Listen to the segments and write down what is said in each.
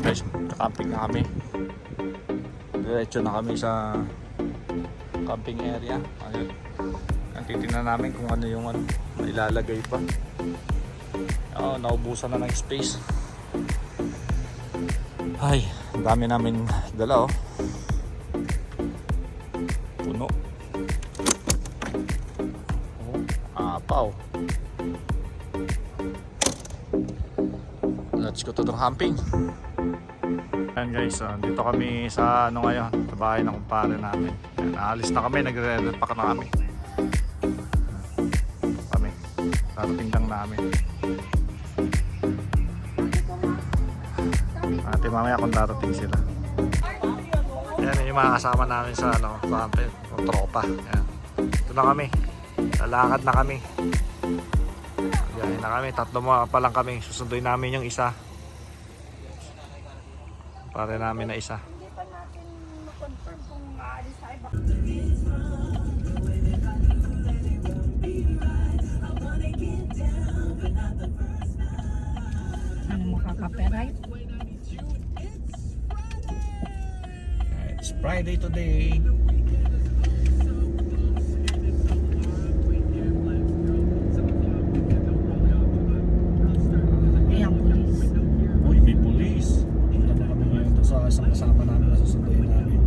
guys, camping na kami. Diretso na kami sa camping area. Ayun. Titingnan namin kung ano yung ilalagay pa. Naubusan na ng space. Ay, ang dami namin dala oh. Puno. Apaw. Let's go to the camping. Ayan guys, dito kami sa ngayon, sa bahay ng kumpare namin. Ayan, naalis na kami, nagre-repack na kami. Darating lang namin. Ate mamaya kung darating sila. Ayan yung mga kasama namin sa camping, yung tropa. Ayan. Ito na kami. Lalakad na kami. Biyahe na kami. 3 pa lang kami. Susunduin namin yung isa. Pare namin na isa. Hindi pa natin ma-confirm kung aalis tayo ba. Ano makaka-copyright? It's Friday today. Ayan, police. Uy, may police. Punta na kami ngayon sa isang kasama namin na susunduin namin.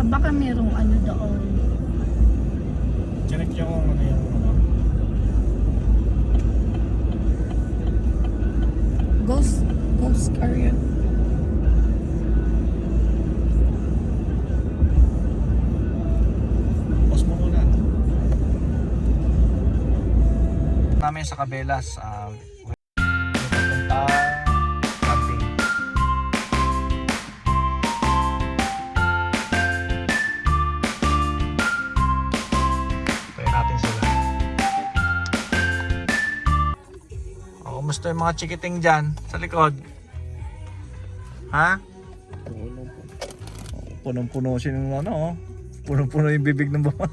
Baka merong ano doon. Check yung ano yung Ghost car yun. Pause mo muna. Namin sa Cabelas. Camping. Tayo natin sila. Kumusta yung mga chikiting dyan sa likod? Ha? Punong-puno siya ng ano. Punong-puno yung bibig ng baba.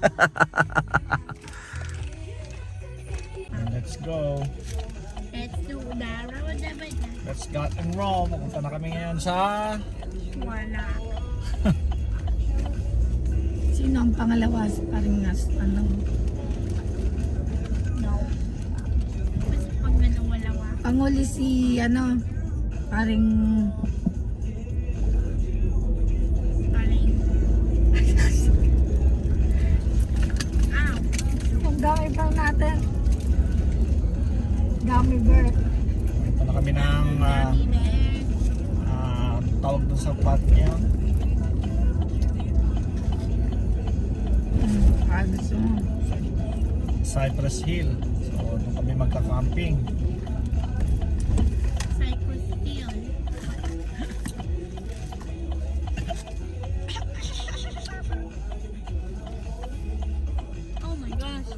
Let's go. Let's do the road. Let's go and roll. Pupunta na kami ngayon sa... Wala. Sino ang pangalawa? Parang ano? No. Mas pag wala. Panguli si ano? Paring... Ang dami pa natin. Gummy bear. Punta na kami ng... tawag doon sa park niya. Cypress Hill. So doon kami magka-camping. Cypress Hill. Oh my gosh.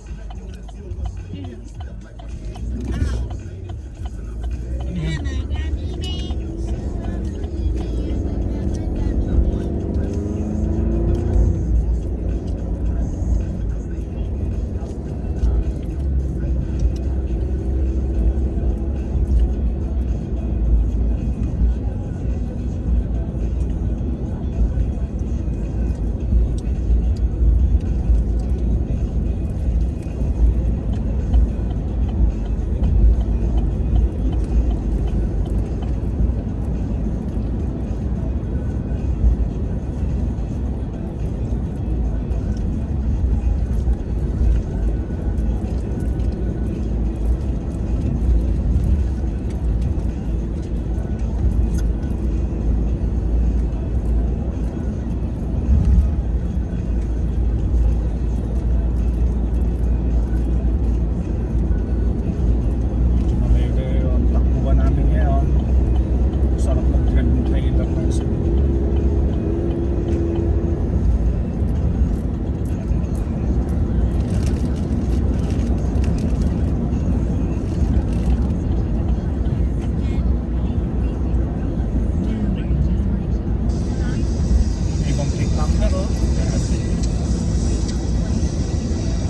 number oh.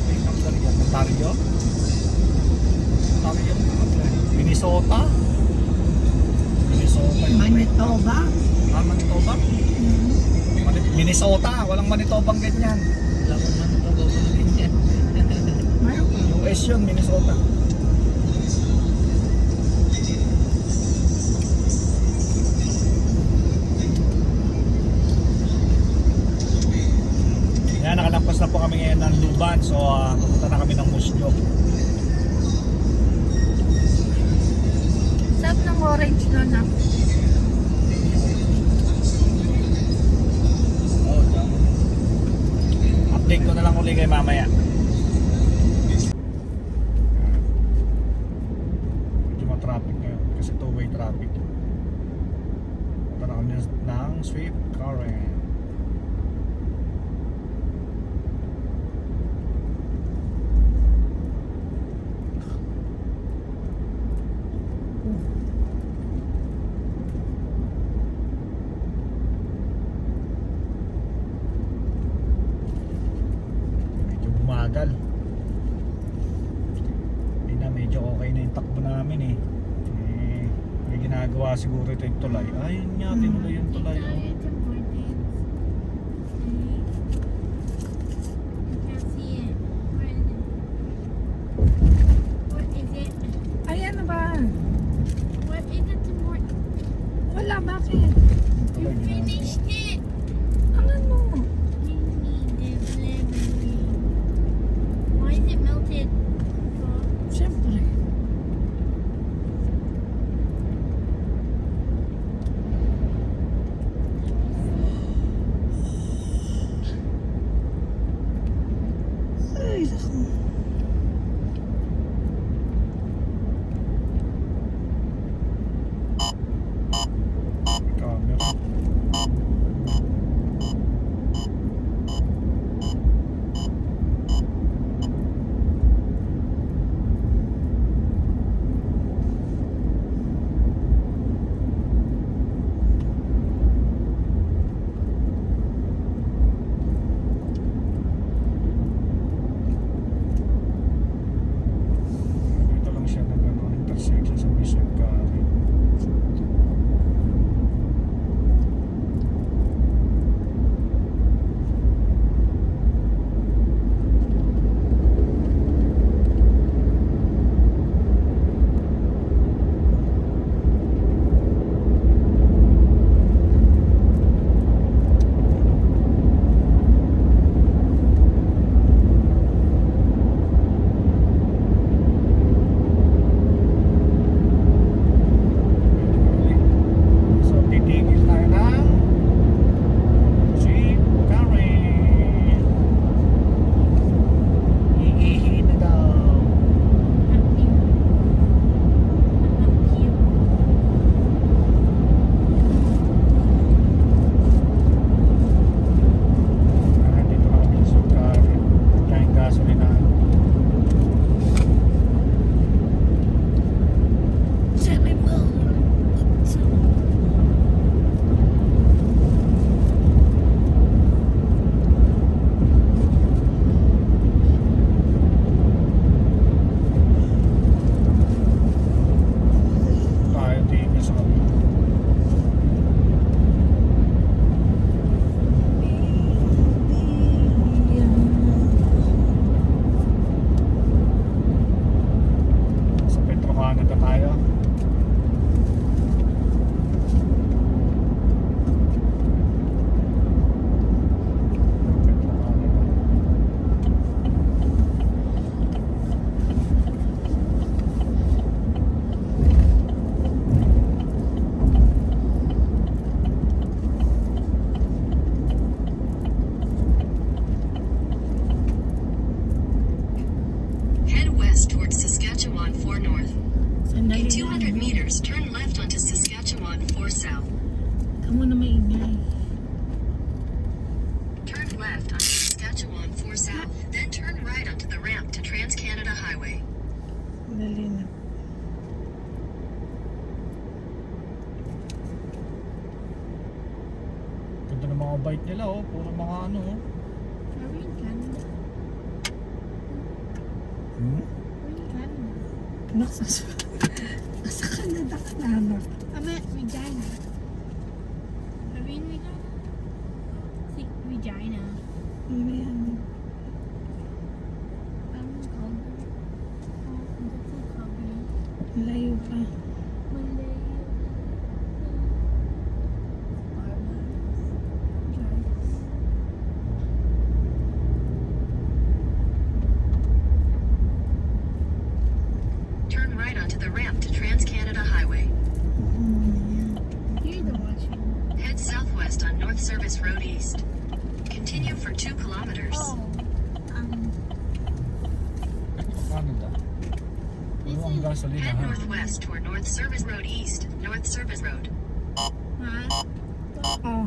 May number yan. Ontario? Ontario? Minnesota? Minnesota yun. Manitoba. Manitoba? Minnesota. Walang Manitobang ganyan. Wala ko man ito gagawin niya. Mayroon. US yun, Minnesota. Yan, nakalampas na po kami ngayon ng Luban. So, pupunta na kami ng Musyo. Sarap ng orange na na. Oh, update ko na lang uli kay mamaya. Medyo ma-traffic ngayon kasi two-way traffic. Punta na kami ng Swift Current. Medyo bumagal. Hindi na, medyo okay na yung takbo namin eh. May ginagawa siguro ito yung tulay. Ayun nga, tinuloy yung tulay. Oh. Ay, ano ba? Wala, bakit? Tulay ginagawa. Ang ano? Siyempre. Ay, naku. Camera. Dito lang siya ng intersection sa Bishop Karen. So, titigil tayo ng Swift Current. Iihi na daw. Dito na kami sa Swift Current. Kaya gasolina. Terrible. Tayo tingin sa kabila. Sa Petro Canada tayo. Petro Canada. Head west towards Saskatchewan 4 North. Sandali In 200 lang. meters, turn left onto Saskatchewan 4 South. Kamu na maingay. Turn left onto Saskatchewan 4 South, then turn right onto the ramp to Trans-Canada Highway. Dali na. Ganda ng mga bike nila oh, puro mga ano oh. Are we in Canada? Hmm? We're in Canada. Nasa Canada ka na, ano? Regina. Are we in Regina? Regina. Ayan. Calgary. Oh, that's in Calgary. Layo pa. Monday. Turn right onto the ramp to Trans-Canada Highway. You're the watchman. Head southwest on North Service Road East. Continue for 2 kilometers. Oh. Canada. Puro ang gasolina Head ha. northwest toward North Service Road East. North Service Road. Huh? Oh.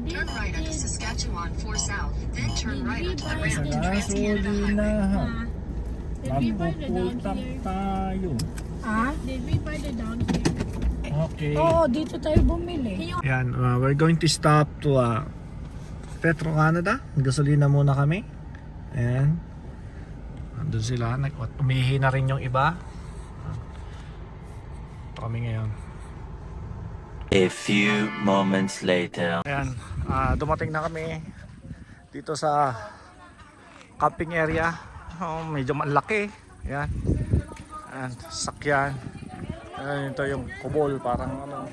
Turn right onto Saskatchewan 4 South. Then turn right onto the ramp to Sa Trans-Canada gasolina Highway. ha. Did we buy the dog Magpupultang here? tayo. Ah? Did we buy the dog here? Okay. Oo, dito tayo bumili. Yan, we're going to stop to Petro Canada. Gasolina muna kami. Ayan. Andun sila. Umihi na rin yung iba. Ito kami ngayon. A few moments later. Ayan, dumating na kami dito sa camping area. Oh, medyo malaki. Ayan. Ayan, sakyan. Ayan, ito yung kubol, parang ano,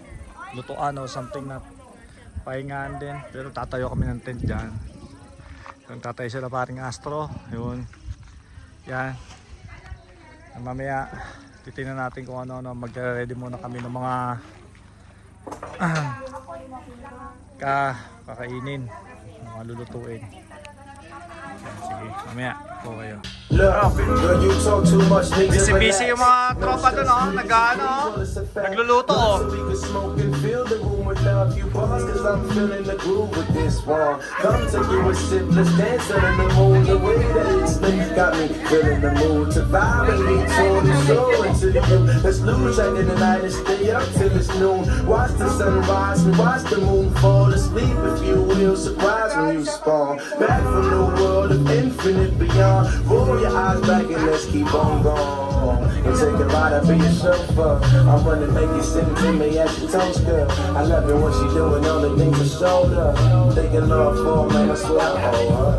lutuan o something na pahingaan din. Pero tatayo kami ng tent dyan. Yung tatayo sila paring Astro. Yun. Yan. Mamaya, titingnan natin kung ano-ano. Mag-ready muna kami ng mga kakainin, mga lulutuin. Yan, sige, mamaya po kayo. Look, girl, you talk too much, nigga. Busy yung mga tropa dun oh, nag-ano oh, nagluluto oh. So we can smoke and fill the room with love. You pause, cause I'm feeling the groove with this one. Come take you a sip, let's dance under the moon. The way that it's lit got me feeling the mood to vibe and be torn and soul into you. Let's lose track in the night and stay up till it's noon. Watch the sunrise and watch the moon fall asleep. If you will, surprise when you spawn. Back from the world of infinite beyond. Roll your eyes back and let's keep on going. And take a ride, I'll be your chauffeur. I'm gonna make you sing to me as your toast girl. I love it when she doing all the things I showed her. Taking love for man, I swear I owe her.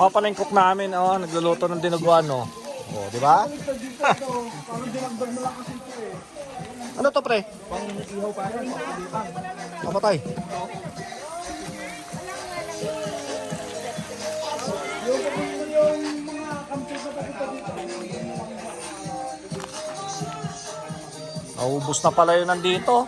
O, pala yung cook namin, oh, nagluluto ng dinuguan, oh. Oh, di ba? Ano to, pre? Pang-ihaw pa yan. Pamatay. Naubos na pala yun nandito.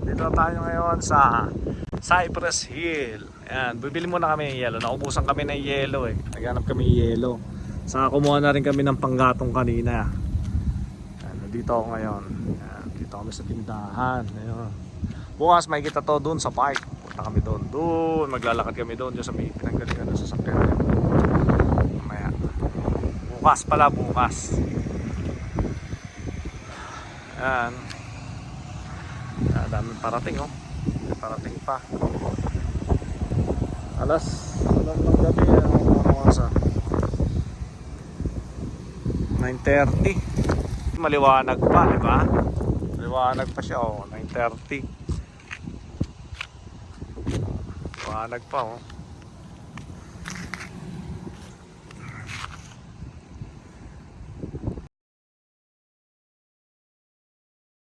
Dito tayo ngayon sa Cypress Hill. Ayan, bibili muna kami ng yelo. Naubusan kami ng yelo eh. Naghanap kami ng yelo. Saka kumuha na rin kami ng panggatong kanina. Ayan, dito ako ngayon. Ayan, dito kami sa tindahan. Ayan. Bukas may kita to dun sa park. Punta kami doon. Doon, maglalakad kami doon. Diyan sa may pinanggalingan ng sasakyan. Mamaya. Bukas pala, bukas. Ayan. Daming parating, oh. May parating pa. Alas ng gabi, ano sa 9:30. Maliwanag pa, di ba? Maliwanag pa siya, oh. 9:30. Maliwanag pa, oh.